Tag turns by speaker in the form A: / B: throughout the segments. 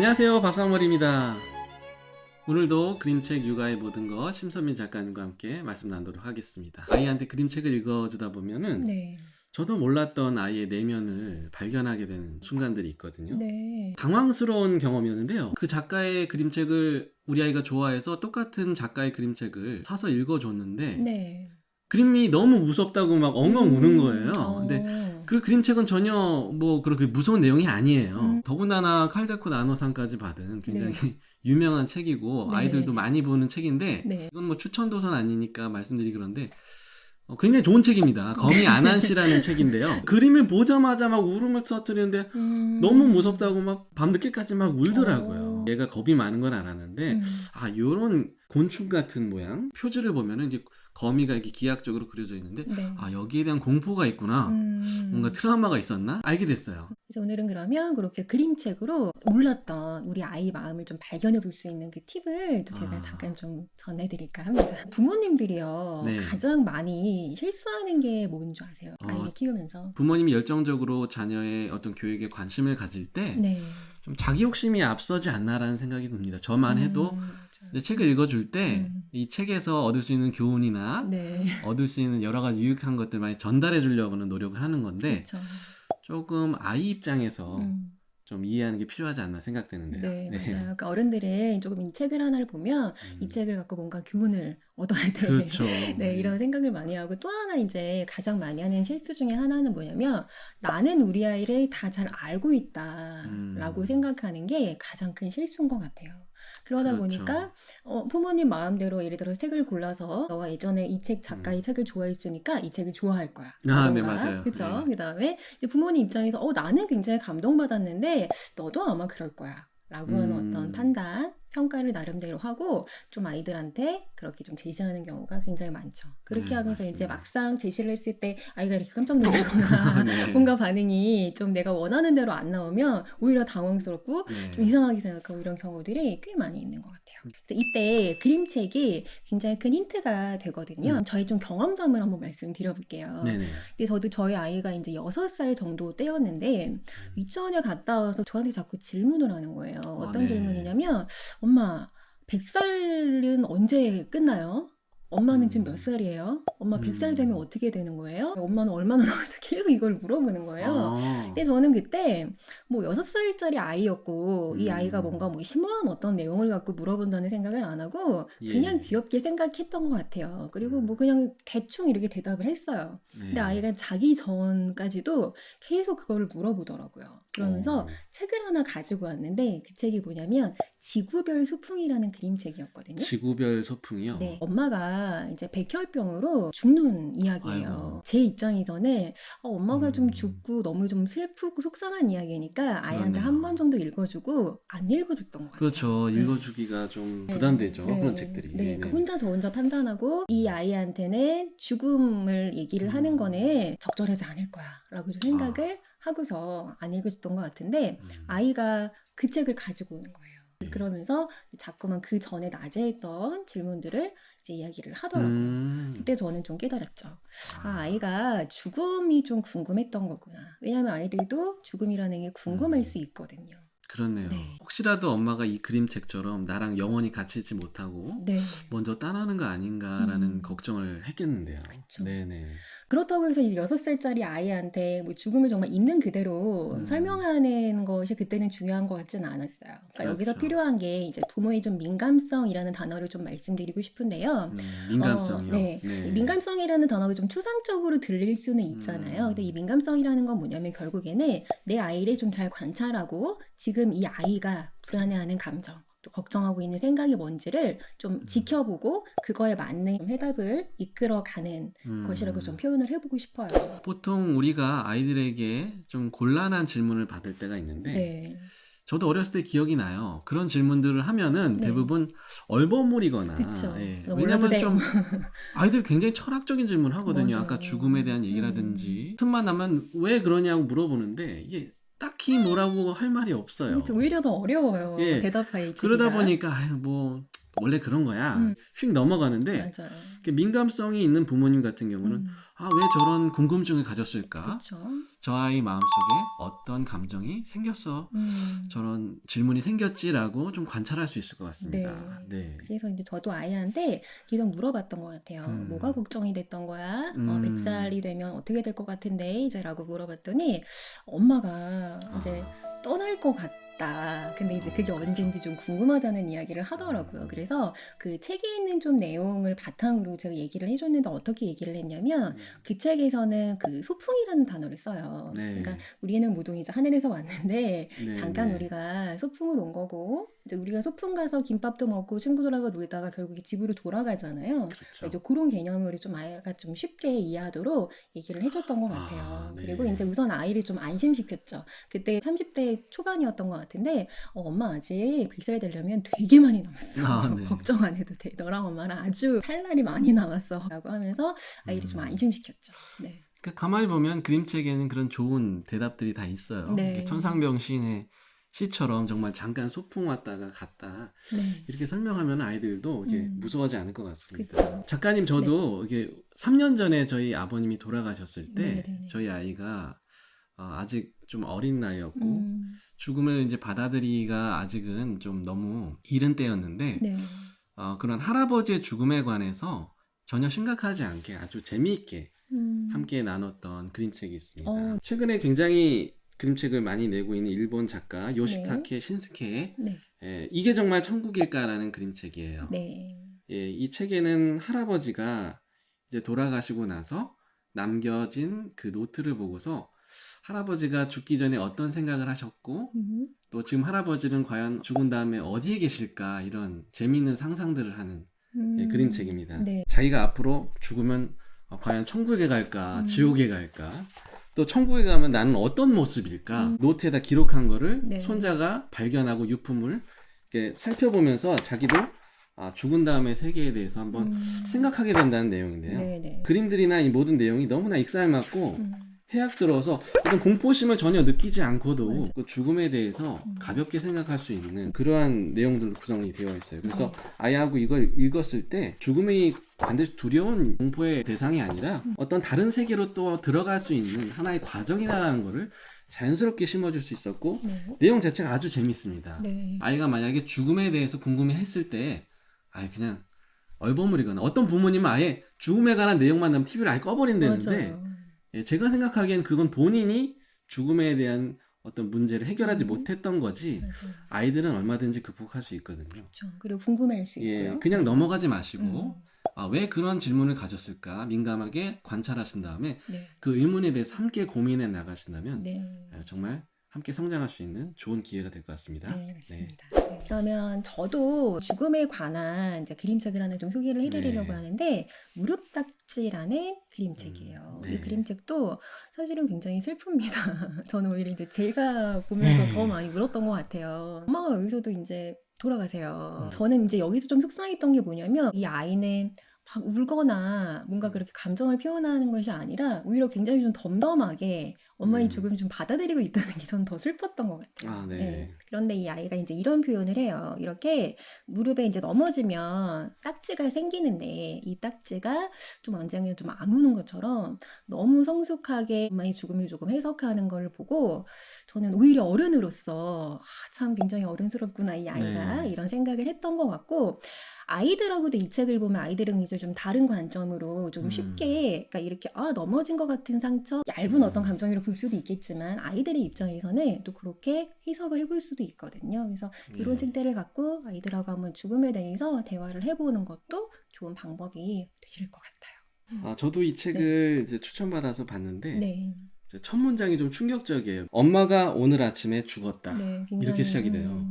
A: 안녕하세요, 밥상머리입니다. 오늘도 그림책 육아의 모든 것 심선민 작가님과 함께 말씀 나누도록 하겠습니다. 아이한테 그림책을 읽어주다 보면은
B: 네.
A: 저도 몰랐던 아이의 내면을 발견하게 되는 순간들이 있거든요.
B: 네.
A: 당황스러운 경험이었는데요. 그 작가의 그림책을 우리 아이가 좋아해서 똑같은 작가의 그림책을 사서 읽어줬는데
B: 네.
A: 그림이 너무 무섭다고 막 엉엉 우는 거예요. 근데
B: 어.
A: 그 그림책은 전혀 뭐 그렇게 무서운 내용이 아니에요. 더군다나 칼데코 나노상까지 받은 굉장히 유명한 책이고
B: 네.
A: 아이들도 많이 보는 책인데
B: 네.
A: 이건 뭐 추천도서는 아니니까 말씀드리기 그런데 굉장히 좋은 책입니다. 거미 안한씨라는 책인데요. 그림을 보자마자 막 울음을 터뜨리는데 너무 무섭다고 막 밤늦게까지 막 울더라고요. 얘가 겁이 많은 건 알았는데 요런 곤충 같은 모양 표지를 보면은 이제 거미가 이렇게 기하학적으로 그려져 있는데
B: 네.
A: 여기에 대한 공포가 있구나. 뭔가 트라우마가 있었나? 알게 됐어요.
B: 그래서 오늘은 그러면 그렇게 그림책으로 몰랐던 우리 아이 마음을 좀 발견해 볼 수 있는 그 팁을 또 제가 잠깐 좀 전해드릴까 합니다. 부모님들이요.
A: 네.
B: 가장 많이 실수하는 게 뭔 줄 아세요? 아이를 키우면서.
A: 부모님이 열정적으로 자녀의 어떤 교육에 관심을 가질 때
B: 네.
A: 좀 자기 욕심이 앞서지 않나라는 생각이 듭니다. 저만 해도
B: 맞아요.
A: 이제 책을 읽어줄 때 이 책에서 얻을 수 있는 교훈이나
B: 네.
A: 얻을 수 있는 여러 가지 유익한 것들 많이 전달해 주려고는 노력을 하는 건데
B: 그렇죠.
A: 조금 아이 입장에서 좀 이해하는 게 필요하지 않나 생각되는데요.
B: 네, 맞아요. 그러니까 어른들은 조금 이 책을 하나를 보면 이 책을 갖고 뭔가 교훈을 얻어야 돼.
A: 그렇죠.
B: 네, 이런 생각을 많이 하고 또 하나 이제 가장 많이 하는 실수 중에 하나는 뭐냐면 나는 우리 아이를 다 잘 알고 있다라고 생각하는 게 가장 큰 실수인 것 같아요. 그러다
A: 그렇죠.
B: 보니까 부모님 마음대로 예를 들어서 책을 골라서 너가 예전에 이 책 작가의 책을 좋아했으니까 이 책을 좋아할 거야.
A: 네, 맞아요.
B: 그렇죠.
A: 네.
B: 그다음에 이제 부모님 입장에서 나는 굉장히 감동받았는데 너도 아마 그럴 거야. 라고 하는 어떤 판단, 평가를 나름대로 하고 좀 아이들한테 그렇게 좀 제시하는 경우가 굉장히 많죠. 그렇게
A: 네,
B: 하면서
A: 맞습니다.
B: 이제 막상 제시를 했을 때 아이가 이렇게 깜짝 놀라거나
A: 네.
B: 뭔가 반응이 좀 내가 원하는 대로 안 나오면 오히려 당황스럽고
A: 네.
B: 좀 이상하게 생각하고 이런 경우들이 꽤 많이 있는 것 같아요. 그래서 이때 그림책이 굉장히 큰 힌트가 되거든요. 저희 좀 경험담을 한번 말씀드려볼게요.
A: 네네.
B: 근데 저도 저희 아이가 이제 6살 정도 때였는데 유치원에 갔다 와서 저한테 자꾸 질문을 하는 거예요. 어떤
A: 네.
B: 질문이냐면 엄마 100살은 언제 끝나요? 엄마는 지금 몇 살이에요? 엄마 100살 되면 어떻게 되는 거예요? 엄마는 얼마나 나와서 계속 이걸 물어보는 거예요. 근데 저는 그때 뭐 6살짜리 아이였고 이 아이가 뭔가 뭐 심오한 어떤 내용을 갖고 물어본다는 생각을 안 하고 그냥 귀엽게 생각했던 것 같아요. 그리고 뭐 그냥 대충 이렇게 대답을 했어요. 근데 아이가 자기 전까지도 계속 그거를 물어보더라고요. 그러면서 책을 하나 가지고 왔는데 그 책이 뭐냐면 지구별 소풍이라는 그림책이었거든요.
A: 지구별 소풍이요?
B: 네. 엄마가 이제 백혈병으로 죽는 이야기예요.
A: 아이고.
B: 제 입장에서는 엄마가 좀 죽고 너무 좀 슬프고 속상한 이야기니까 아이한테
A: 그러네요.
B: 한 번 정도 읽어주고 안 읽어줬던 것 같아요.
A: 그렇죠. 읽어주기가 좀 부담되죠. 그런 책들이.
B: 네, 그러니까 혼자 저 혼자 판단하고 이 아이한테는 죽음을 얘기를 하는 거는 적절하지 않을 거야 라고 좀 생각을 하고서 안 읽어줬던 것 같은데 아이가 그 책을 가지고 오는 거예요. 그러면서 자꾸만 그 전에 낮에 했던 질문들을 이제 이야기를 하더라고요. 그때 저는 좀 깨달았죠. 아이가 죽음이 좀 궁금했던 거구나. 왜냐하면 아이들도 죽음이라는 게 궁금할 수 있거든요.
A: 그렇네요.
B: 네.
A: 혹시라도 엄마가 이 그림책처럼 나랑 영원히 같이 있지 못하고
B: 네.
A: 먼저 떠나는 거 아닌가라는 걱정을 했겠는데요.
B: 그쵸.
A: 네네.
B: 그렇다고 해서 이 6살짜리 아이한테 뭐 죽음을 정말 있는 그대로 설명하는 것이 그때는 중요한 것 같지는 않았어요. 그러니까
A: 그렇죠.
B: 여기서 필요한 게 이제 부모의 좀 민감성이라는 단어를 좀 말씀드리고 싶은데요.
A: 민감성이요?
B: 네. 이 민감성이라는 단어가 좀 추상적으로 들릴 수는 있잖아요. 근데 이 민감성이라는 건 뭐냐면 결국에는 내 아이를 좀 잘 관찰하고 지금 이 아이가 불안해하는 감정 또 걱정하고 있는 생각이 뭔지를 좀 지켜보고 그거에 맞는 해답을 이끌어가는 것이라고 좀 표현을 해보고 싶어요.
A: 보통 우리가 아이들에게 좀 곤란한 질문을 받을 때가 있는데
B: 네.
A: 저도 어렸을 때 기억이 나요. 그런 질문들을 하면은
B: 네.
A: 대부분 얼버무리거나
B: 그쵸.
A: 왜냐면 좀 아이들이 굉장히 철학적인 질문을 하거든요.
B: 맞아요.
A: 아까 죽음에 대한 얘기라든지 틈만 나면 왜 그러냐고 물어보는데 이게 딱히 뭐라고 할 말이 없어요.
B: 오히려 더 어려워요.
A: 예.
B: 대답하기.
A: 그러다 보니까 뭐 원래 그런 거야.
B: 음.
A: 휙 넘어가는데
B: 맞아요.
A: 이렇게 민감성이 있는 부모님 같은 경우는 아, 왜 저런 궁금증을 가졌을까?
B: 그렇죠.
A: 저 아이 마음속에 어떤 감정이 생겼어? 저런 질문이 생겼지라고 좀 관찰할 수 있을 것 같습니다. 네.
B: 그래서 이제 저도 아이한테 계속 물어봤던 것 같아요. 뭐가 걱정이 됐던 거야? 100살이 되면 어떻게 될 것 같은데? 이제라고 물어봤더니 엄마가 이제 떠날 것 같다. 근데 이제 그게 언제인지 좀 궁금하다는 이야기를 하더라고요. 그래서 그 책에 있는 좀 내용을 바탕으로 제가 얘기를 해줬는데 어떻게 얘기를 했냐면 그 책에서는 그 소풍이라는 단어를 써요.
A: 네.
B: 그러니까 우리는 모두 이제 하늘에서 왔는데
A: 네,
B: 잠깐
A: 네.
B: 우리가 소풍을 온 거고 이제 우리가 소풍 가서 김밥도 먹고 친구들하고 놀다가 결국에 집으로 돌아가잖아요.
A: 그렇죠.
B: 이제 그런 개념으로 좀 아이가 좀 쉽게 이해하도록 얘기를 해줬던 것 같아요.
A: 아, 네.
B: 그리고 이제 우선 아이를 좀 안심시켰죠. 그때 30대 초반이었던 것 같은데 엄마 아직 100살 되려면 되게 많이 남았어.
A: 아, 네.
B: 걱정 안 해도 돼. 너랑 엄마랑 아주 살 날이 많이 남았어. 라고 하면서 아이를 좀 안심시켰죠. 네.
A: 그러니까 가만히 보면 그림책에는 그런 좋은 대답들이 다 있어요.
B: 네.
A: 이렇게 천상병 시인의 시처럼 정말 잠깐 소풍 왔다가 갔다
B: 네.
A: 이렇게 설명하면 아이들도 이게 무서워하지 않을 것 같습니다.
B: 그쵸.
A: 작가님 저도 이게 3년 전에 저희 아버님이 돌아가셨을 때
B: 네네네.
A: 저희 아이가 아직 좀 어린 나이였고 죽음을 이제 받아들이기가 아직은 좀 너무 이른 때였는데
B: 네.
A: 그런 할아버지의 죽음에 관해서 전혀 심각하지 않게 아주 재미있게 함께 나눴던 그림책이 있습니다. 최근에 굉장히 그림책을 많이 내고 있는 일본 작가 요시타케 신스케의
B: 네.
A: 이게 정말 천국일까라는 그림책이에요.
B: 네.
A: 예, 이 책에는 할아버지가 이제 돌아가시고 나서 남겨진 그 노트를 보고서 할아버지가 죽기 전에 어떤 생각을 하셨고 또 지금 할아버지는 과연 죽은 다음에 어디에 계실까 이런 재미있는 상상들을 하는 그림책입니다.
B: 네.
A: 자기가 앞으로 죽으면 과연 천국에 갈까 지옥에 갈까 또 천국에 가면 나는 어떤 모습일까 노트에다 기록한 거를
B: 네.
A: 손자가 발견하고 유품을 이렇게 살펴보면서 자기도 죽은 다음의 세계에 대해서 한번 생각하게 된다는 내용인데요.
B: 네네.
A: 그림들이나 이 모든 내용이 너무나 익살맞고 해악스러워서 어떤 공포심을 전혀 느끼지 않고도
B: 맞아.
A: 그 죽음에 대해서 가볍게 생각할 수 있는 그러한 내용들로 구성이 되어 있어요. 그래서 아이하고 이걸 읽었을 때 죽음이 반드시 두려운 공포의 대상이 아니라 어떤 다른 세계로 또 들어갈 수 있는 하나의 과정이라는 거를 자연스럽게 심어줄 수 있었고 내용 자체가 아주 재밌습니다.
B: 네.
A: 아이가 만약에 죽음에 대해서 궁금해했을 때 그냥 얼버무리거나 어떤 부모님은 아예 죽음에 관한 내용만 나면 TV를 아예 꺼버린다는데
B: 맞아요.
A: 제가 생각하기엔 그건 본인이 죽음에 대한 어떤 문제를 해결하지 못했던 거지
B: 맞아요.
A: 아이들은 얼마든지 극복할 수 있거든요.
B: 그렇죠. 그리고 궁금해할 수 있고요.
A: 그냥 넘어가지 마시고 왜 그런 질문을 가졌을까 민감하게 관찰하신 다음에
B: 네.
A: 그 의문에 대해서 함께 고민해 나가신다면
B: 네.
A: 정말 함께 성장할 수 있는 좋은 기회가 될 것 같습니다.
B: 네, 맞습니다. 네. 그러면 저도 죽음에 관한 이제 그림책을 하나 좀 소개를 해드리려고 하는데 무릎딱지라는 그림책이에요.
A: 네.
B: 이 그림책도 사실은 굉장히 슬픕니다. 저는 오히려 이제 제가 보면서 더 많이 울었던 것 같아요. 엄마가 여기서도 이제 돌아가세요. 저는 이제 여기서 좀 속상했던 게 뭐냐면 이 아이는 막 울거나 뭔가 그렇게 감정을 표현하는 것이 아니라 오히려 굉장히 좀 덤덤하게 엄마의 죽음을 좀 받아들이고 있다는 게 저는 더 슬펐던 것 같아요.
A: 네.
B: 그런데 이 아이가 이제 이런 표현을 해요. 이렇게 무릎에 이제 넘어지면 딱지가 생기는데 이 딱지가 좀 언젠가 좀 안 우는 것처럼 너무 성숙하게 엄마의 죽음을 조금 해석하는 걸 보고 저는 오히려 어른으로서 참 굉장히 어른스럽구나 이 아이가 이런 생각을 했던 것 같고 아이들하고도 이 책을 보면 아이들은 이제 좀 다른 관점으로 좀 쉽게 그러니까 이렇게 넘어진 것 같은 상처 얇은 어떤 감정으로 볼 수도 있겠지만 아이들의 입장에서는 또 그렇게 해석을 해볼 수도 있거든요. 그래서 이런 책들을 갖고 아이들하고 한번 죽음에 대해서 대화를 해보는 것도 좋은 방법이 되실 것 같아요.
A: 저도 이 책을 이제 추천받아서 봤는데
B: 네.
A: 첫 문장이 좀 충격적이에요. 엄마가 오늘 아침에 죽었다.
B: 네, 굉장히,
A: 이렇게 시작이 돼요.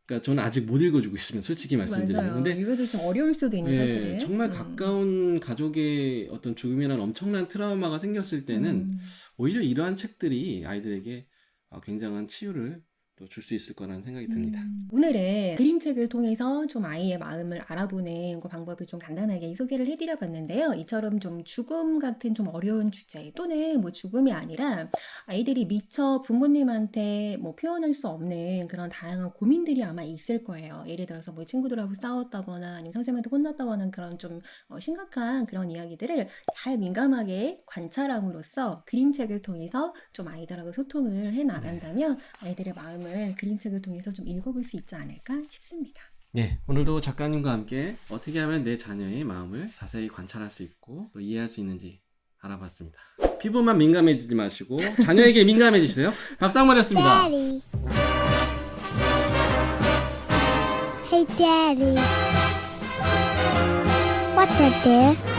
A: 그러니까 저는 아직 못 읽어주고 있습니다. 솔직히 말씀드리면.
B: 맞아요.
A: 근데
B: 이것도 좀 어려울 수도 있는 사실은.
A: 정말 가까운 가족의 어떤 죽음이라는 엄청난 트라우마가 생겼을 때는 오히려 이러한 책들이 아이들에게 굉장한 치유를 또 줄 수 있을 거라는 생각이 듭니다.
B: 오늘은 그림책을 통해서 좀 아이의 마음을 알아보는 그 방법을 좀 간단하게 소개를 해드려 봤는데요. 이처럼 좀 죽음 같은 좀 어려운 주제 또는 뭐 죽음이 아니라 아이들이 미처 부모님한테 뭐 표현할 수 없는 그런 다양한 고민들이 아마 있을 거예요. 예를 들어서 뭐 친구들하고 싸웠다거나 아니면 선생님한테 혼났다거나 그런 좀 심각한 그런 이야기들을 잘 민감하게 관찰함으로써 그림책을 통해서 좀 아이들하고 소통을 해 나간다면 아이들의 마음을 그림책을 통해서 좀 읽어볼 수 있지 않을까 싶습니다.
A: 네, 오늘도 작가님과 함께 어떻게 하면 내 자녀의 마음을 자세히 관찰할 수 있고 또 이해할 수 있는지 알아봤습니다. 피부만 민감해지지 마시고 자녀에게 민감해지세요. 밥상머리였습니다.
C: Daddy. Hey, Daddy. What's that there?